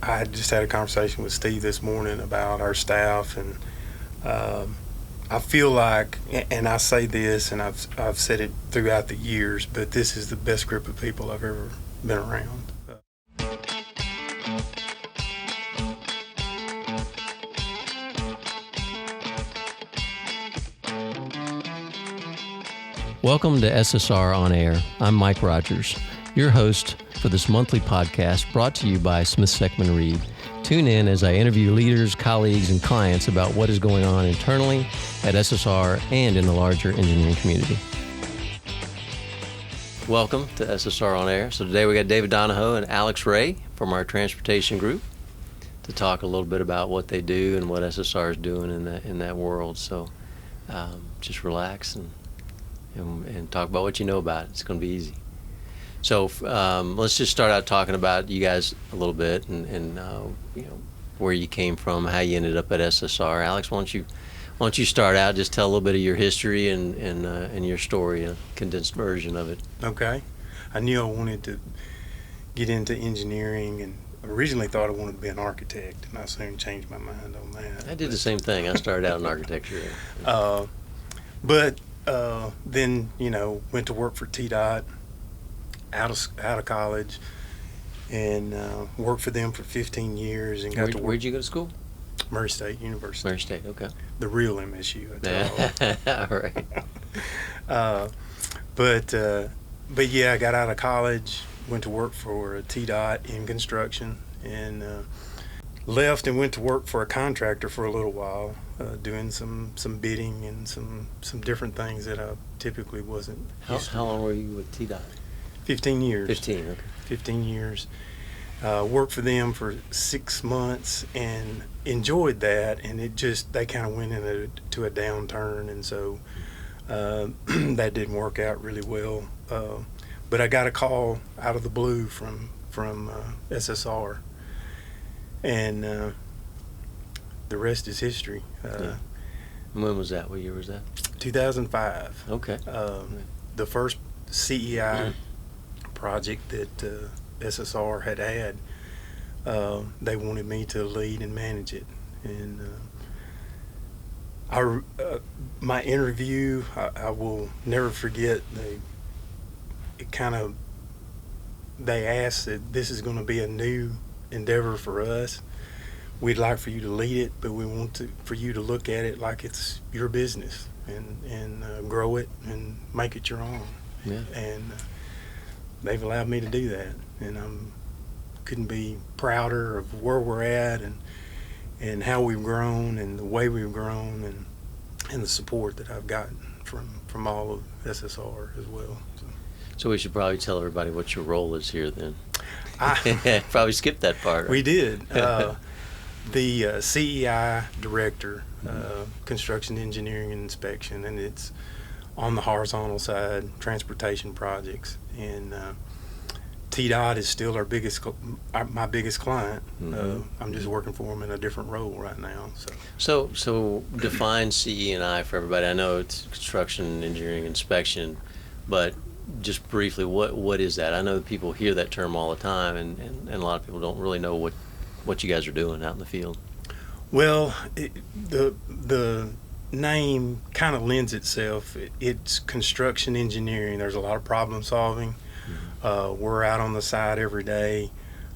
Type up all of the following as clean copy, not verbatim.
I just had a conversation with Steve this morning about our staff, and I feel like, and I say this, and I've said it throughout the years, but this is the best group of people I've ever been around. Welcome to SSR On Air. I'm Mike Rogers, your host for this monthly podcast brought to you by Smith Seckman Reed. Tune in as I interview leaders, colleagues, and clients about what is going on internally at SSR and in the larger engineering community. Welcome to SSR On Air. So today we got David Donoho and Alex Ray from our transportation group to talk a little bit about what they do and what SSR is doing in that world. So just relax and talk about what you know about it. It's going to be easy. So let's just start out talking about you guys a little bit and where you came from, how you ended up at SSR. Alex, why don't you start out? Just tell a little bit of your history and your story, a condensed version of it. Okay. I knew I wanted to get into engineering, and originally thought I wanted to be an architect, and I soon changed my mind on that. I did the same thing. I started out in architecture. But then, went to work for TDOT out of college, and worked for them for 15 years. And Where'd you go to school? Murray State University. Murray State, okay. The real MSU, I tell all right. But yeah, I got out of college, went to work for TDOT in construction, and left and went to work for a contractor for a little while, doing some bidding and some different things that I typically wasn't used to. How long were you with TDOT? 15 years. 15, okay. 15 years. Worked for them for 6 months and enjoyed that, and they kind of went into a downturn, and so that didn't work out really well. But I got a call out of the blue from SSR, and the rest is history. Yeah. When was that? What year was that? 2005. Okay. The first CEI project that SSR had, they wanted me to lead and manage it. And my interview, I will never forget. They asked that this is going to be a new endeavor for us. We'd like for you to lead it, but we want for you to look at it like it's your business and grow it and make it your own. Yeah. And they've allowed me to do that, and couldn't be prouder of where we're at and how we've grown and the way we've grown and the support that I've gotten from all of SSR as well. So we should probably tell everybody what your role is here then. Probably skipped that part. Right? We did. The CEI director, construction engineering and inspection, and it's on the horizontal side, transportation projects, and TDOT is still my biggest client. Mm-hmm. I'm just working for them in a different role right now. So define CE&I for everybody. I know it's construction, engineering, inspection, but just briefly, what is that? I know that people hear that term all the time, and a lot of people don't really know what you guys are doing out in the field. Well, the name kind of lends itself. It's construction engineering. There's a lot of problem solving. Mm-hmm. We're out on the site every day,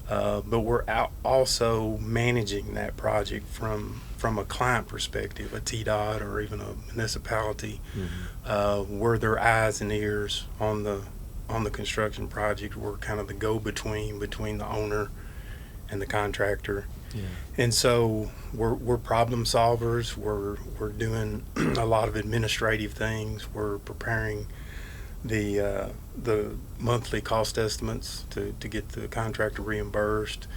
but we're out also managing that project from a client perspective, a TDOT or even a municipality. Mm-hmm. We're their eyes and ears on the construction project. We're kind of the go-between between the owner and the contractor. Yeah. And so we're problem solvers. We're doing a lot of administrative things. We're preparing the monthly cost estimates to get the contractor reimbursed.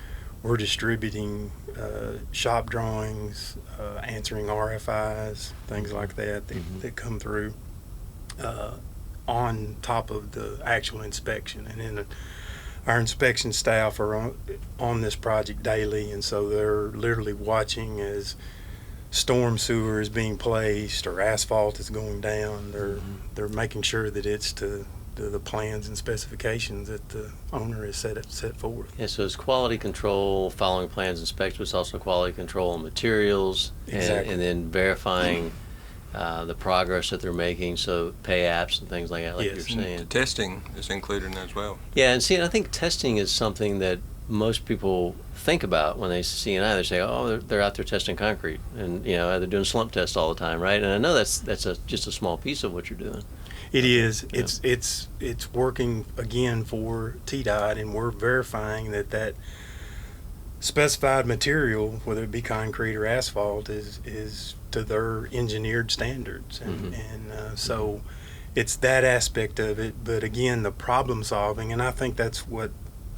We're distributing shop drawings, answering RFIs, things like that that come through on top of the actual inspection. And then our inspection staff are on this project daily, and so they're literally watching as storm sewer is being placed or asphalt is going down. They're making sure that it's to to the plans and specifications that the owner has set forth. Yeah, so it's quality control, following plans and specs, but it's also quality control on materials, Exactly. and then verifying the progress that they're making, so pay apps and things like that, like Yes. you're saying. Testing is included in that as well. Yeah, and see, I think testing is something that most people think about when they see an eye. They say, "Oh, they're out there testing concrete, and they're doing slump tests all the time, right?" And I know that's just a small piece of what you're doing. It is. Yeah. It's working again for TDOT, and we're verifying that specified material, whether it be concrete or asphalt, is to their engineered standards, and so it's that aspect of it. But again, the problem solving, and I think that's what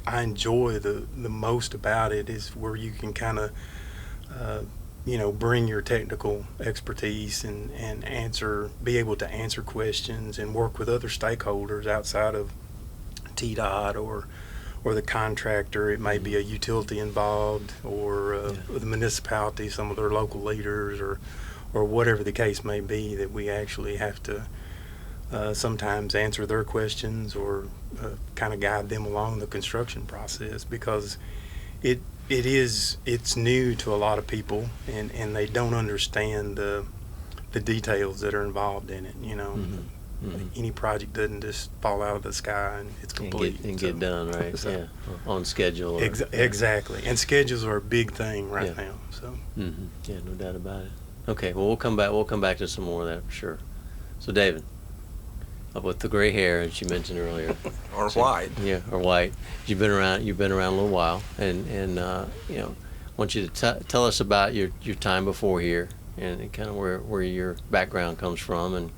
I enjoy the most about it, is where you can kind of bring your technical expertise and be able to answer questions and work with other stakeholders outside of TDOT or the contractor. It may be a utility involved, or the municipality, some of their local leaders, or whatever the case may be, that we actually have to sometimes answer their questions or kind of guide them along the construction process, because it's new to a lot of people, and they don't understand the details that are involved in it. Any project doesn't just fall out of the sky and it's complete and get done, right? So, on schedule. Exactly, and schedules are a big thing right now. So yeah, no doubt about it. Okay, well, we'll come back to some more of that for sure. So David, with the gray hair, as you mentioned earlier, Or white. Yeah, or white. You've been around a little while, and I want you to tell us about your time before here, and kind of where your background comes from,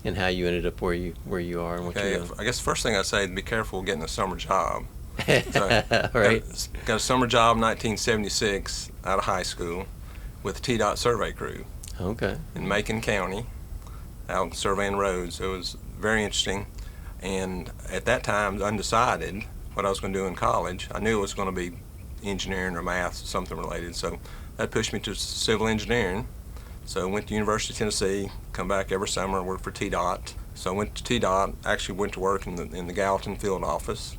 and how you ended up where you are and what you're doing. I guess the first thing I'd say is be careful getting a summer job. So, Right. Got a summer job in 1976 out of high school with the TDOT survey crew Okay. in Macon County, out surveying roads. It was very interesting, and at that time, undecided what I was going to do in college. I knew it was going to be engineering or math, something related, so that pushed me to civil engineering. So I went to University of Tennessee, come back every summer, work for TDOT. So I went to TDOT, actually went to work in the Gallatin field office.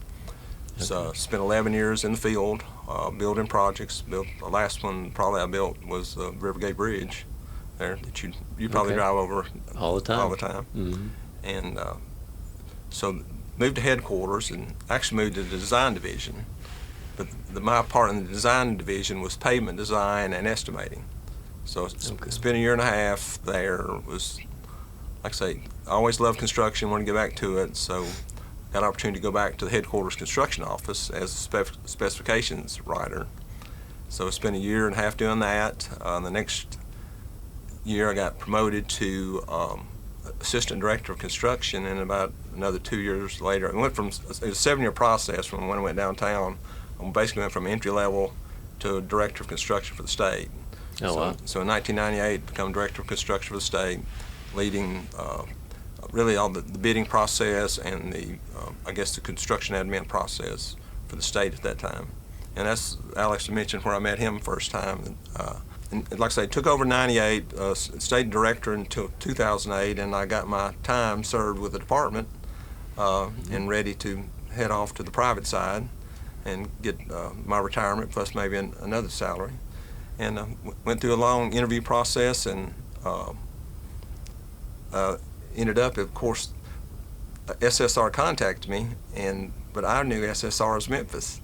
Okay. So spent 11 years in the field, building projects. The last one probably I built was the Rivergate Bridge there that you probably drive over all the time. Mm-hmm. And so moved to headquarters and actually moved to the design division. But my part in the design division was pavement design and estimating. So spent a year and a half there. Was, like I say, I always loved construction, wanted to get back to it, so got an opportunity to go back to the headquarters construction office as a specifications writer. So I spent a year and a half doing that. The next year I got promoted to assistant director of construction, and about another 2 years later, it went from, it was a 7-year process from when I went downtown. I basically went from entry level to director of construction for the state. Oh, wow. So in 1998, become director of construction for the state, leading really all the bidding process and the construction admin process for the state at that time. And that's, Alex mentioned where I met him first time. And like I say, took over in 98, stayed director until 2008, and I got my time served with the department and ready to head off to the private side and get my retirement plus maybe another salary. And went through a long interview process and ended up, of course, SSR contacted me, but I knew SSR as Memphis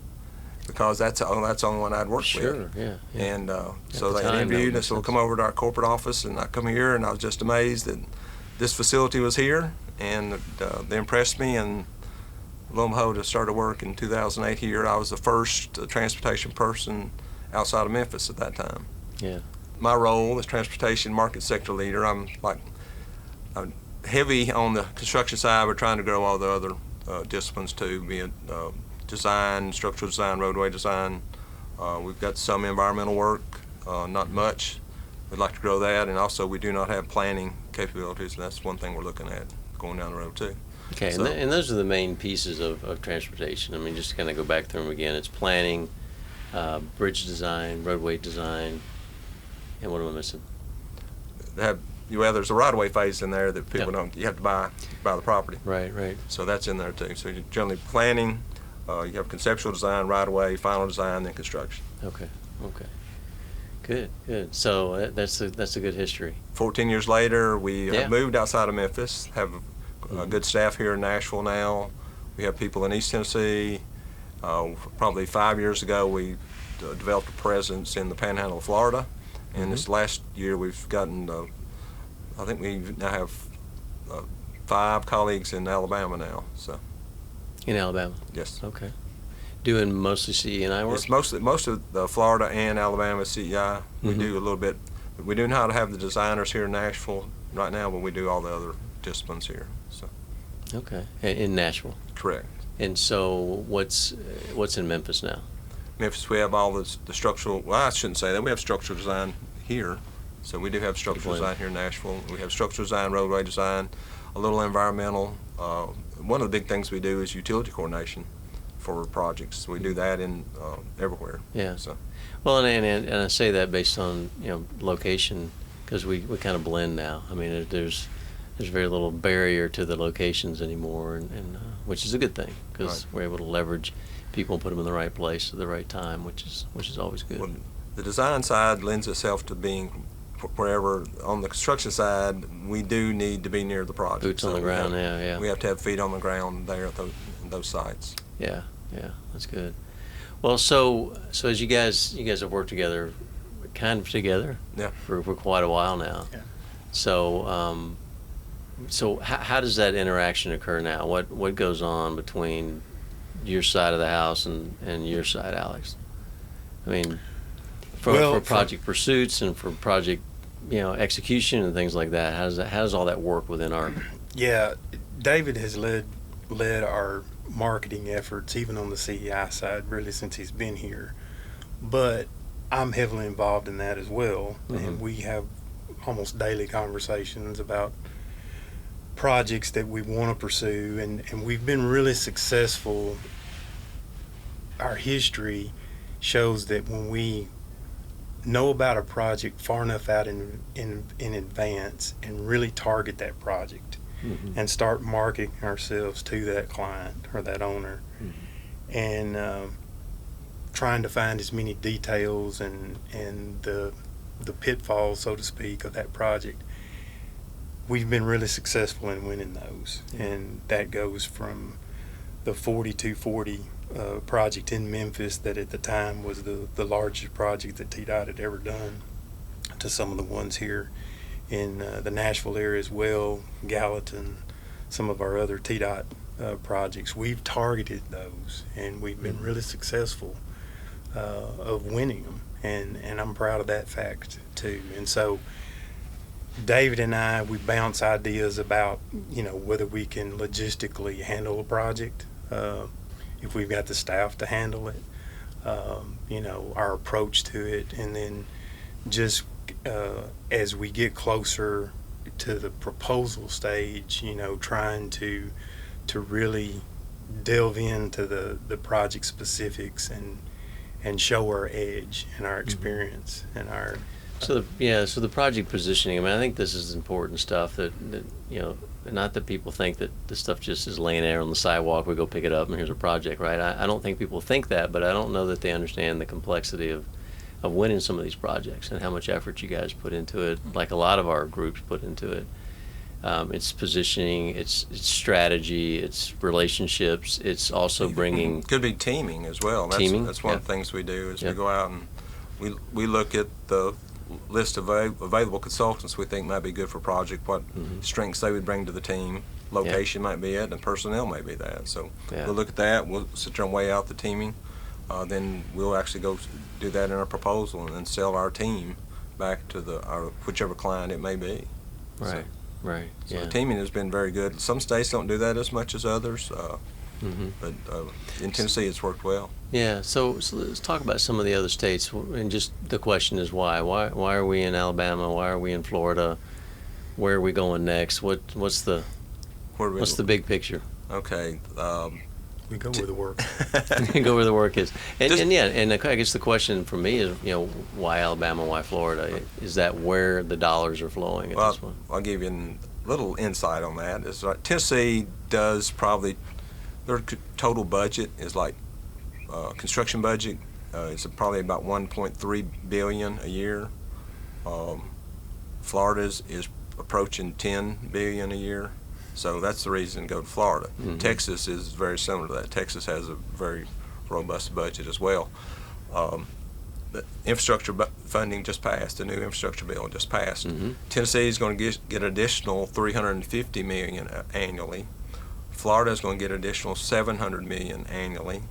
because that's the only one I'd worked with. Sure, yeah. And so they interviewed us, so come over to our corporate office, and I come here, and I was just amazed that this facility was here, and they impressed me, and lo and behold, I started work in 2008 here. I was the first transportation person outside of Memphis at that time. Yeah. My role as transportation market sector leader, I'm heavy on the construction side. We're trying to grow all the other disciplines too, be it design, structural design, roadway design. We've got some environmental work, not much. We'd like to grow that, and also we do not have planning capabilities, and that's one thing we're looking at going down the road too. Okay, so, and those are the main pieces of transportation. I mean, just to kind of go back through them again, it's planning, bridge design, roadway design, and what am I missing? They have there's a right-of-way phase in there that people Yep. don't. You have to buy the property. Right, right. So that's in there too. So you're generally planning. You have conceptual design, right-of-way, final design, then construction. Okay, okay. Good, good. So that's a good history. 14 years later, we Yeah. have moved outside of Memphis. Have Mhm. good staff here in Nashville now. We have people in East Tennessee. Probably 5 years ago, we developed a presence in the Panhandle of Florida. And this last year, we've gotten. I think we now have 5 colleagues in Alabama now. So In Alabama. yes, Okay. Doing mostly CE&I work? it's most of the Florida and Alabama CEI. We do a little bit. We do not have the designers here in Nashville right now, but we do all the other disciplines here. So Okay. In Nashville. correct. And so what's in Memphis now? Memphis, we have all the structural. Well, I shouldn't say that. We have structural design here, so we do have structural Good point. design here in Nashville. We have structural design, roadway design, a little environmental. One of the big things we do is utility coordination for projects. We do that in everywhere. Yeah. So Well, and I say that based on location, because we kind of blend now. I mean, there's very little barrier to the locations anymore, and which is a good thing, because Right. we're able to leverage people and put them in the right place at the right time, which is always good. well, the design side lends itself to being wherever. On the construction side, we do need to be near the project. Boots on the ground. Yeah. We have to have feet on the ground there at those sites. Yeah, that's good. Well, so as you guys have worked together, Yeah. for quite a while now. Yeah. So how does that interaction occur now? What goes on between your side of the house and your side, Alex? I mean, for project pursuits and for project execution and things like that. How does all that work within our? Yeah, David has led our marketing efforts, even on the CEI side, really since he's been here. But I'm heavily involved in that as well, and we have almost daily conversations about projects that we want to pursue, and we've been really successful. Our history shows that when we know about a project far enough out in advance and really target that project and start marketing ourselves to that client or that owner, and trying to find as many details and the pitfalls, so to speak, of that project, we've been really successful in winning those. And that goes from the 4240 project in Memphis that at the time was the largest project that TDOT had ever done, to some of the ones here in the Nashville area as well, Gallatin, some of our other TDOT projects. We've targeted those, and we've been really successful of winning them, and I'm proud of that fact too. And so David and I, we bounce ideas about whether we can logistically handle a project, if we've got the staff to handle it, our approach to it, and then just as we get closer to the proposal stage, trying to really delve into the project specifics and show our edge and our experience and our. So the project positioning. I mean, I think this is important stuff that not that people think that this stuff just is laying there on the sidewalk. We go pick it up and here's a project, right? I don't think people think that, but I don't know that they understand the complexity of winning some of these projects and how much effort you guys put into it, like a lot of our groups put into it. It's positioning, it's strategy, it's relationships, it's also bringing. Could be teaming as well. Teaming? That's one of the things we do is we go out and we look at the list of available consultants we think might be good for a project, what strengths they would bring to the team, location might be it, and personnel may be that. So we'll look at that, we'll sit there and weigh out the teaming, then we'll actually go do that in our proposal and then sell our team back to our whichever client it may be. Right, right. So the teaming has been very good. Some states don't do that as much as others, but in Tennessee it's worked well. Yeah, so let's talk about some of the other states, and just the question is why? Why are we in Alabama? Why are we in Florida? Where are we going next? What's the big picture? Okay, We go where the work. Go where the work is. And, Just- and I guess the question for me is, why Alabama, why Florida? Is that where the dollars are flowing at Well, this point? I'll give you a little insight on that. Is Tennessee does probably their total budget is like construction budget. It's probably about 1.3 billion a year. Florida's is approaching 10 billion a year. So that's the reason to go to Florida. Mm-hmm. Texas is very similar to that. Texas has a very robust budget as well. The infrastructure funding just passed. The new infrastructure bill just passed. Mm-hmm. Tennessee is going to get additional $350 million annually. Florida is going to get additional $700 million annually,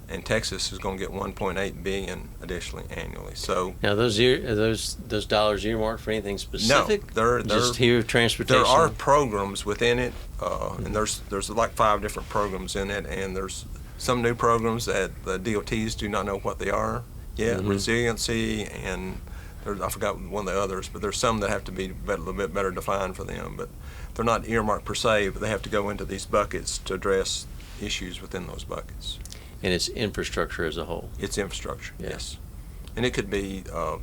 and Texas is going to get $1.8 billion additionally annually. So Now, those dollars earmarked for anything specific? they're Just here, transportation. there are programs within it, and there's like 5 different programs in it, and there's some new programs that the DOTs do not know what they are yet. Mhm. Resiliency, and I forgot one of the others, but there's some that have to be a little bit better defined for them. But they're not earmarked per se, but they have to go into these buckets to address issues within those buckets. And it's infrastructure as a whole. It's infrastructure, Yeah. yes. And it could be Could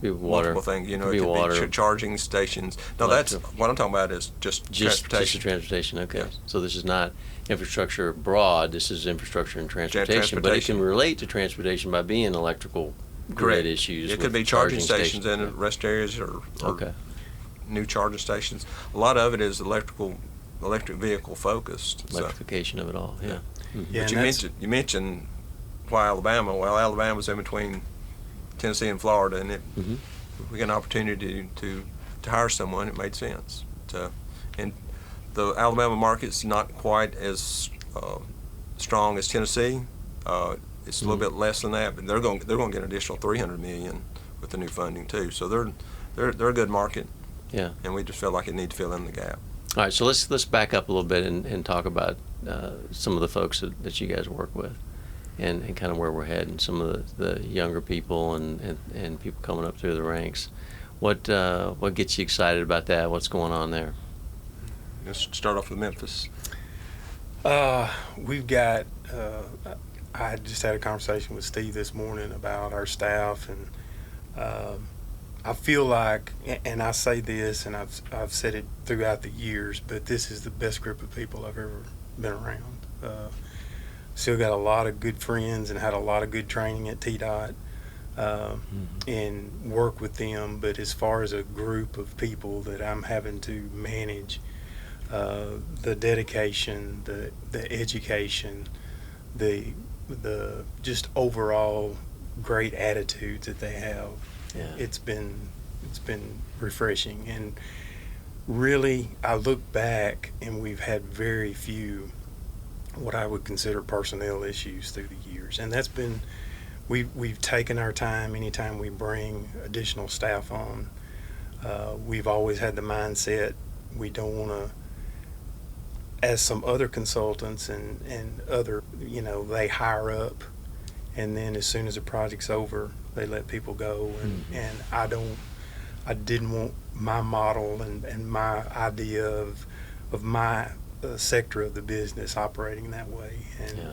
be water. multiple things. It Could be could water. be charging stations. No, that's what I'm talking about is just Just the transportation. transportation, okay. Yeah. So this is not infrastructure broad, this is infrastructure and transportation, but it can relate to transportation by being electrical grid Correct. issues. It with could be charging stations in Yeah. rest areas or Okay. new charging stations. A lot of it is electric vehicle focused. So. Electrification of it all, yeah. Mhm. Yeah, But and you mentioned why Alabama. Well, Alabama's in between Tennessee and Florida, and Mhm. if we get an opportunity to hire someone, it made sense. And the Alabama market's not quite as strong as Tennessee. It's a little bit less than that, but they're going to get an additional $300 million with the new funding too. So they're a good market. Yeah. And we just felt like it needed to fill in the gap. All right, so let's back up a little bit and talk about some of the folks that you guys work with, and kind of where we're heading. Some of the younger people and people coming up through the ranks. What gets you excited about that? What's going on there? Let's start off with Memphis. We've got. I just had a conversation with Steve this morning about our staff, and I feel like, and I say this, and I've said it throughout the years, but this is the best group of people I've ever been around. Still got a lot of good friends and had a lot of good training at TDOT, and work with them. But as far as a group of people that I'm having to manage, the dedication, the education, the just overall great attitude that they have. Yeah. It's been refreshing, and really I look back and we've had very few what I would consider personnel issues through the years, and that's been we've taken our time. Anytime we bring additional staff on, we've always had the mindset we don't want to, as some other consultants and other, they hire up, and then as soon as the project's over, they let people go. And I didn't want my model and my idea of my sector of the business operating that way.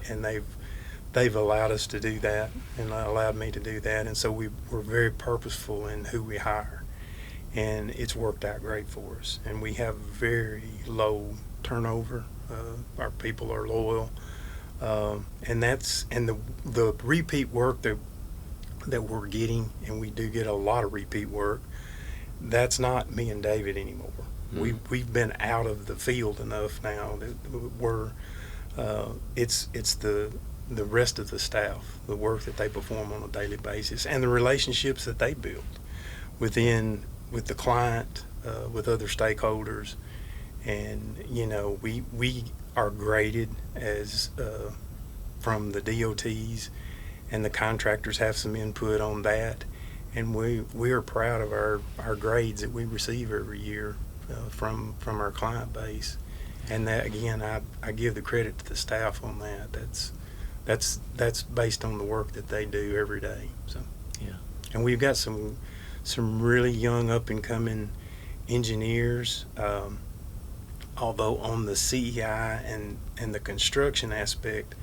And they've allowed us to do that, and allowed me to do that. And so we're very purposeful in who we hire, and it's worked out great for us. And we have very low turnover. Our people are loyal, and the repeat work that we're getting, and we do get a lot of repeat work. That's not me and David anymore. We've been out of the field enough now that we're it's the rest of the staff, the work that they perform on a daily basis, and the relationships that they build with the client, with other stakeholders. And we are graded as from the DOTs, and the contractors have some input on that, and we are proud of our grades that we receive every year from our client base. And that, again, I give the credit to the staff on that. That's based on the work that they do every day. So Yeah. And we've got some really young up and coming engineers. although on the CEI and the construction aspect,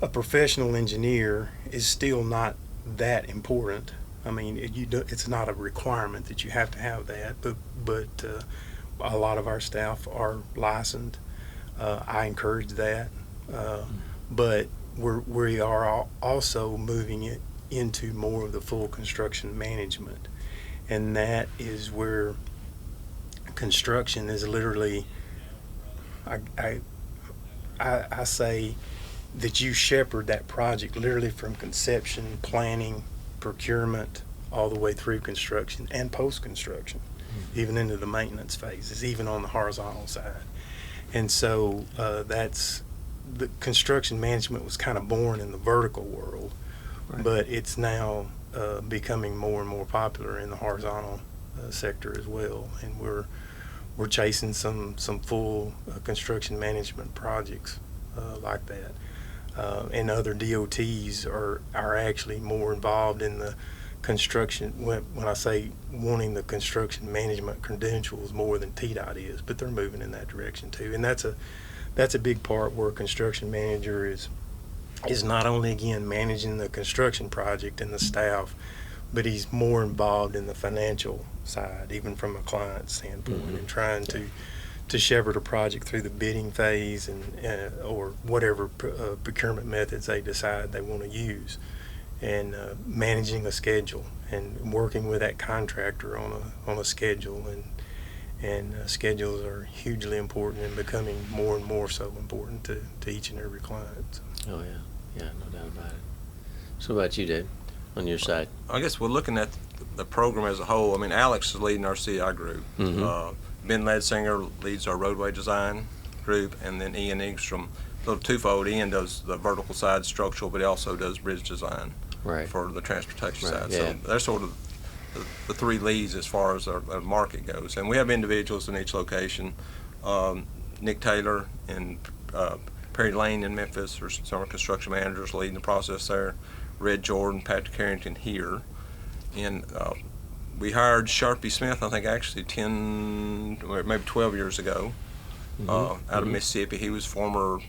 a professional engineer is still not that important. I mean, it's not a requirement that you have to have that, but a lot of our staff are licensed. I encourage that, but we are also moving it into more of the full construction management, and that is where construction is literally, I say that you shepherd that project literally from conception, planning, procurement, all the way through construction and post-construction, even into the maintenance phases, even on the horizontal side. And so that's the construction management was kind of born in the vertical world, Right. but it's now becoming more and more popular in the horizontal sector as well. And we're chasing some full construction management projects like that. And other DOTs are actually more involved in the construction. When I say wanting the construction management credentials more than TDOT is, but they're moving in that direction too. And that's a big part where a construction manager is not only, again, managing the construction project and the staff, but he's more involved in the financial side, even from a client standpoint, and trying to shepherd a project through the bidding phase and or whatever procurement methods they decide they want to use, and managing a schedule and working with that contractor on a schedule, and schedules are hugely important and becoming more and more so important to each and every client. So. Oh yeah, no doubt about it. So what about you, Dave, on your side? I guess we're looking at the program as a whole. I mean, Alex is leading our CI group. Ben Ledsinger leads our roadway design group, and then Ian Engstrom, a little twofold. Ian does the vertical side structural, but he also does bridge design for the transportation side. Yeah. So they're sort of the three leads as far as our market goes. And we have individuals in each location. Nick Taylor and Perry Lane in Memphis are some construction managers leading the process there. Red Jordan, Patrick Harrington here. And we hired Sharpie Smith, I think actually 10 or maybe 12 years ago, out of Mississippi. He was former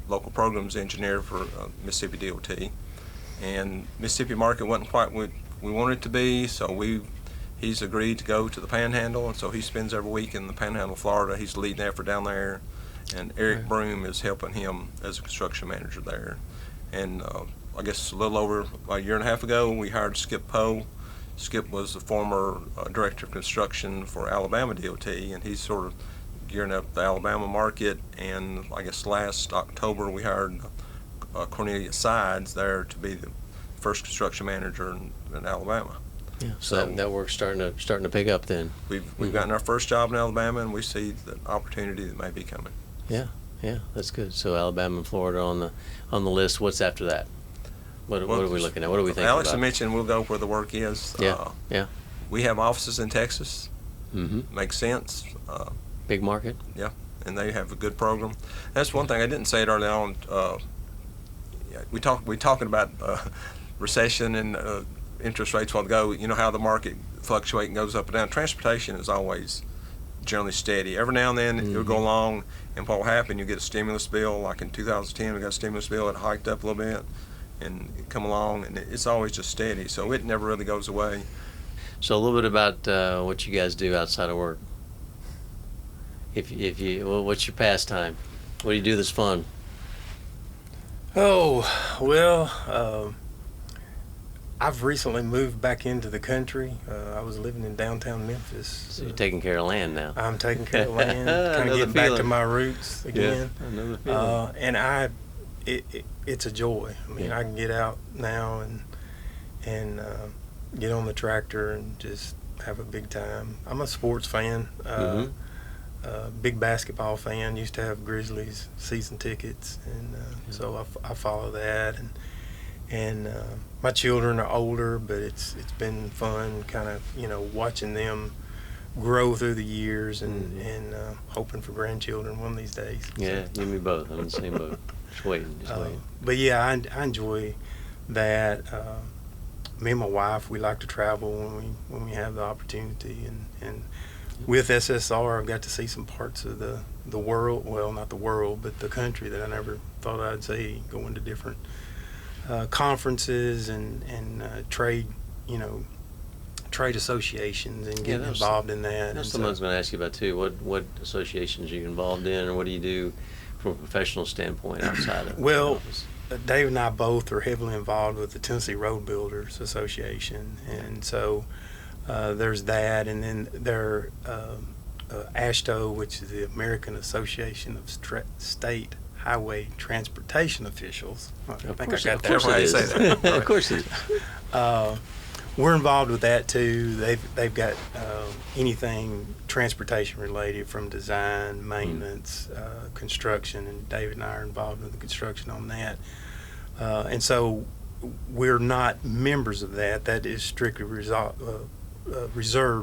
local programs engineer for Mississippi DOT. And Mississippi market wasn't quite what we wanted it to be, so he's agreed to go to the Panhandle, and so he spends every week in the Panhandle, Florida. He's leading the effort down there, and Eric Broom is helping him as a construction manager there. And I guess a little over a year and a half ago, we hired Skip Poe. Skip was the former director of construction for Alabama DOT, and he's sort of gearing up the Alabama market. And I guess last October we hired Cornelia Sides there to be the first construction manager in Alabama. Yeah, so that work's starting to pick up then. We've gotten our first job in Alabama, and we see the opportunity that may be coming. Yeah, that's good. So Alabama and Florida on the list. What's after that? What are we looking at? What are we thinking Alex about? mentioned we'll go where the work is. Yeah. We have offices in Texas. Makes sense. Big market. Yeah, and they have a good program. That's one thing I didn't say it early on. We talking about recession and interest rates while ago. You know how the market fluctuates and goes up and down. Transportation is always generally steady. Every now and then it'll go along, and what will happen? You get a stimulus bill. Like in 2010, we got a stimulus bill. It hiked up a little bit, and it come along, and it's always just steady. So it never really goes away. So a little bit about what you guys do outside of work. What's your pastime? What do you do that's fun? Oh, well, I've recently moved back into the country. I was living in downtown Memphis. So you're taking care of land now. I'm taking care of land, kind of getting back to my roots again. Yeah, another feeling. And it's a joy. I mean, I can get out now and get on the tractor and just have a big time. I'm a sports fan. Big basketball fan. Used to have Grizzlies season tickets, and so I follow that. And my children are older, but it's been fun, kind of watching them grow through the years, and hoping for grandchildren one of these days. Yeah, you and me both. I'm in the same boat. Just waiting. But yeah, I enjoy that. Me and my wife, we like to travel when we have the opportunity, and with SSR, I've got to see some parts of the world. Well, not the world, but the country that I never thought I'd see. Going to different conferences and trade, trade associations and getting involved in that. That's something I was going to ask you about too. What associations are you involved in, or what do you do from a professional standpoint outside of well, the office? Dave and I both are heavily involved with the Tennessee Road Builders Association, and so there's that, and then there AASHTO, which is the American Association of State Highway Transportation Officials. I think I got that right. Say that. Of course it is. We're involved with that too. They've got anything transportation related, from design, maintenance, construction, and David and I are involved in the construction on that. And so we're not members of that. That is strictly reserved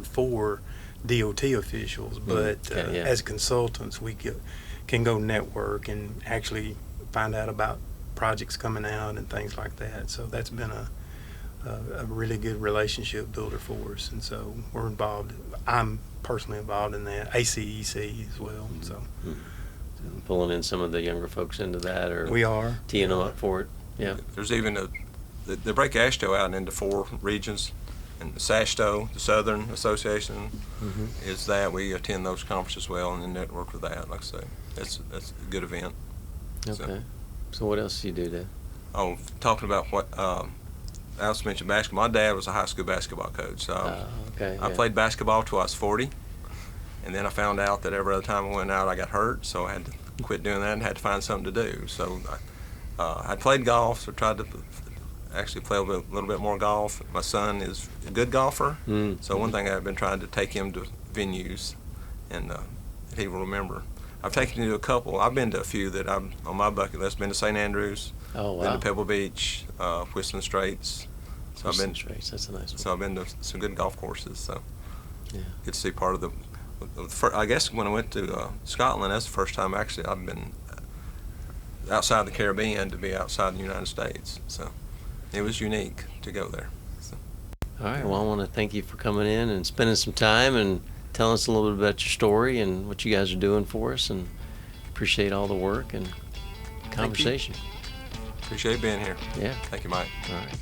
for DOT officials. But as consultants, we can go network and actually find out about projects coming out and things like that. So that's been a really good relationship builder for us, and so we're involved. I'm personally involved in that. ACEC as well. So pulling in some of the younger folks into that, or we are teeing them up for it. Yeah. There's even they break AASHTO out into 4 regions, and the SASHTO, the Southern Association, is that we attend those conferences as well and then network with that. Like I say, that's a good event. Okay. So what else do you do, Dave? Oh, talking about what. Alice mentioned basketball. My dad was a high school basketball coach, so I played basketball till I was 40, and then I found out that every other time I went out I got hurt, so I had to quit doing that and had to find something to do. So I played golf, so tried to actually play a little bit more golf. My son is a good golfer, so one thing I've been trying to take him to venues, and he will remember. I've taken him to a couple. I've been to a few that I'm on my bucket list. Been to St. Andrews. Oh, wow. Been to Pebble Beach, Whistling Straits. So Whistling Straits, that's a nice one. So I've been to some good golf courses. So yeah, get to see part of the. I guess when I went to Scotland, that's the first time actually I've been outside the Caribbean to be outside the United States. So it was unique to go there. So. All right. Well, I want to thank you for coming in and spending some time and telling us a little bit about your story and what you guys are doing for us, and appreciate all the work and conversation. Appreciate being here. Yeah. Thank you, Mike. All right.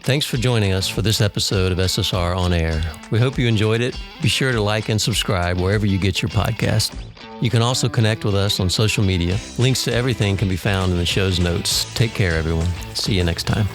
Thanks for joining us for this episode of SSR On Air. We hope you enjoyed it. Be sure to like and subscribe wherever you get your podcast. You can also connect with us on social media. Links to everything can be found in the show's notes. Take care, everyone. See you next time.